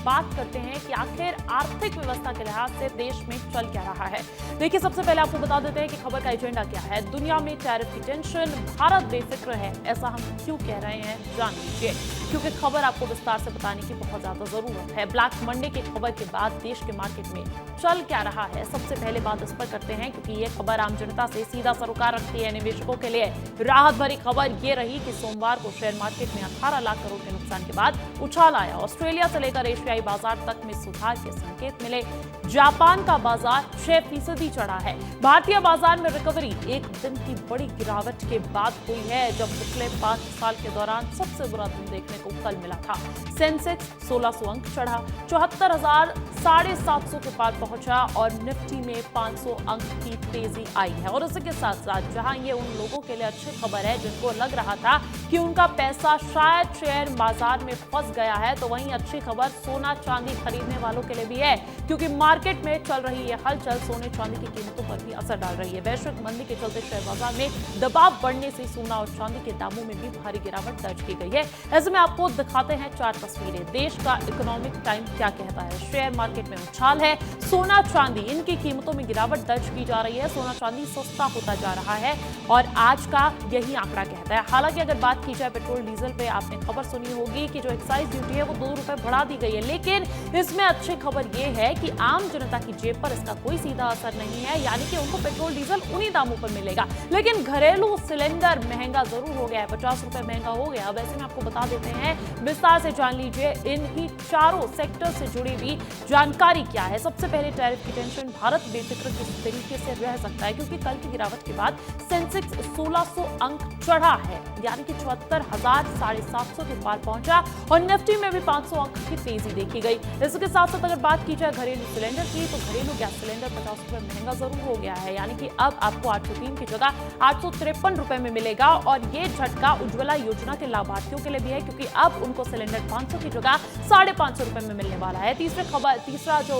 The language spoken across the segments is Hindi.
बात करते हैं कि आखिर आर्थिक व्यवस्था के लिहाज से देश में चल क्या रहा है। देखिए, सबसे पहले आपको बता देते हैं कि खबर का एजेंडा क्या है। दुनिया में टैरिफ की टेंशन, भारत बेफिक्र है, ऐसा हम क्यों कह रहे हैं जान लीजिए, क्योंकि खबर आपको विस्तार से बताने की बहुत ज्यादा जरूरत है। ब्लैक मंडे की खबर के बाद देश के मार्केट में चल क्या रहा है, सबसे पहले बात इस पर करते हैं, क्योंकि ये खबर आम जनता से सीधा सरोकार रखती है। निवेशकों के लिए राहत भरी खबर ये रही कि सोमवार को शेयर मार्केट में 18 लाख करोड़ के नुकसान के बाद उछाल आया। ऑस्ट्रेलिया से लेकर एशियाई बाजार तक में सुधार के संकेत मिले। जापान का बाजार 6% चढ़ा है। भारतीय बाजार में रिकवरी एक दिन की बड़ी गिरावट के बाद हुई है, जब पिछले 5 साल के दौरान सबसे बुरा दिन देखने को कल मिला था। सेंसेक्स 1600 अंक चढ़ा, 74,750 के पार पहुंचा और निफ्टी में 500 अंक की तेजी आई है। और इसके साथ साथ जहां ये उन लोगों के लिए अच्छी खबर है जिनको लग रहा था कि उनका पैसा शायद शेयर बाजार में फंस गया है, तो वहीं अच्छी खबर सोना चांदी खरीदने वालों के लिए भी है, क्योंकि मार्केट में चल रही ये हलचल सोने चांदी की कीमतों पर भी असर डाल रही है। वैश्विक मंदी के चलते शेयर बाजार में दबाव बढ़ने से सोना और चांदी के दामों में भी भारी गिरावट दर्ज की गई है। ऐसे में आपको दिखाते हैं 4 तस्वीरें। देश का इकोनॉमिक टाइम क्या कहता है। शेयर मार्केट में उछाल है, सोना चांदी इनकी कीमतों में गिरावट दर्ज की जा रही है। सोना चांदी सस्ता होता जा रहा है और आज का यही आंकड़ा कहता है। हालांकि अगर बात की जाए पेट्रोल डीजल पे, आपने खबर सुनी होगी कि जो एक्साइज ड्यूटी है वो 2 रुपए बढ़ा दी गई है, लेकिन इसमें अच्छी खबर ये है कि आम जनता की जेब पर इसका कोई सीधा असर नहीं है, यानी कि उनको पेट्रोल डीजल उन्हीं दामों पर मिलेगा। लेकिन घरेलू सिलेंडर महंगा जरूर हो गया है, 50 रुपए महंगा हो गया। अब ऐसे में आपको बता देते हैं, विस्तार से जान लीजिए इन्हीं चारों सेक्टर से जुड़ी हुई जानकारी क्या है। सबसे पहले टैरिफ की टेंशन, भारत बेफिक्र किस तरीके से रह सकता है, क्योंकि कल की गिरावट के बाद सेंसेक्स 1600 अंक चढ़ा है, यानी कि 74,750 के पार पहुंचा और निफ्टी में भी 500 अंक की तेजी देखी गई। इसके साथ साथ अगर बात की जाए घरेलू सिलेंडर की, तो घरेलू गैस सिलेंडर 50 रुपए महंगा जरूर हो गया है, यानी कि अब आपको 803 की जगह 853 रुपए में मिलेगा। और ये झटका उज्ज्वला योजना के लाभार्थियों के लिए भी है, क्योंकि अब उनको सिलेंडर 500 की जगह 550 रुपए में मिलने वाला है। तीसरा जो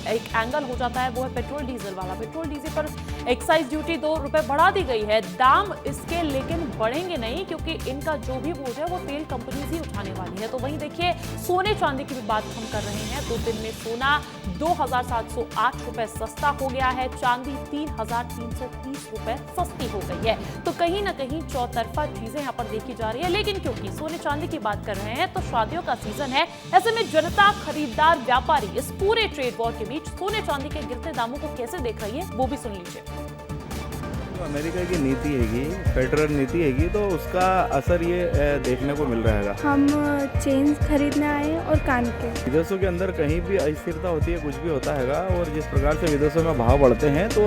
एक एंगल हो जाता है वो है पेट्रोल डीजल वाला। पेट्रोल डीजल पर एक्साइज ड्यूटी 2 रुपए बढ़ा दी गई है। दाम इसके लेकिन बढ़ेंगे नहीं, क्योंकि इनका जो भी बोझ है वो तेल कंपनीज ही उठाने वाली है। तो वहीं देखिए, सोने चांदी की भी बात हम कर रहे हैं। 2 दिन में सोना 2,708 रुपए सस्ता हो गया है, चांदी 3,330 रुपए सस्ती हो गई है। तो कहीं ना कहीं चौतरफा चीजें यहाँ पर देखी जा रही है। लेकिन क्योंकि सोने चांदी की बात कर रहे हैं, तो शादियों का सीजन है, ऐसे में जनता, खरीदार, व्यापारी इस पूरे ट्रेड वॉर के बीच सोने चांदी के गिरते दामों को कैसे देख रही है, वो भी सुन लीजिए। अमेरिका की नीति हैगी, फेडरल नीति हैगी, तो उसका असर ये देखने को मिल रहा है। हम चेन्स खरीदने आए हैं और कान के। विदेशों के अंदर कहीं भी अस्थिरता होती है, कुछ भी होता हैगा, और जिस प्रकार से विदेशों में भाव बढ़ते हैं, तो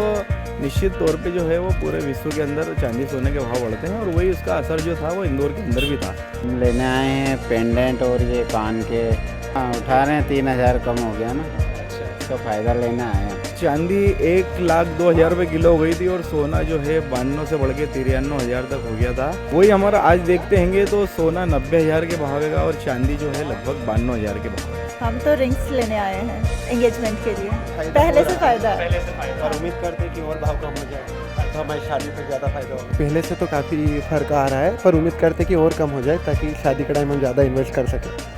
निश्चित तौर पे जो है वो पूरे विश्व के अंदर चांदी सोने के भाव बढ़ते हैं, और वही उसका असर जो था वो इंदौर के अंदर भी था। हम लेने आए हैं पेंडेंट और ये कान के, उठा रहे हैं 3,000 कम हो गया ना, इसका फायदा लेना आए हैं। चांदी 1,02,000 रुपये किलो हो गई थी, और सोना जो है 92 से बढ़ के 93,000 तक हो गया था। वही हमारा आज देखते हैं तो सोना 90,000 के भावेगा और चांदी जो है लगभग 92,000 के भाव। हम तो रिंग्स लेने आए हैं एंगेजमेंट के लिए, पहले से फायदा है। और उम्मीद करते हैं कि और भाव कम हो जाए तो हमारी शादी पर ज़्यादा फायदा होगा। पहले से तो काफ़ी फर्क आ रहा है, पर उम्मीद करते हैं कि और कम हो जाए ताकि शादी के टाइम हम ज़्यादा इन्वेस्ट कर सकें।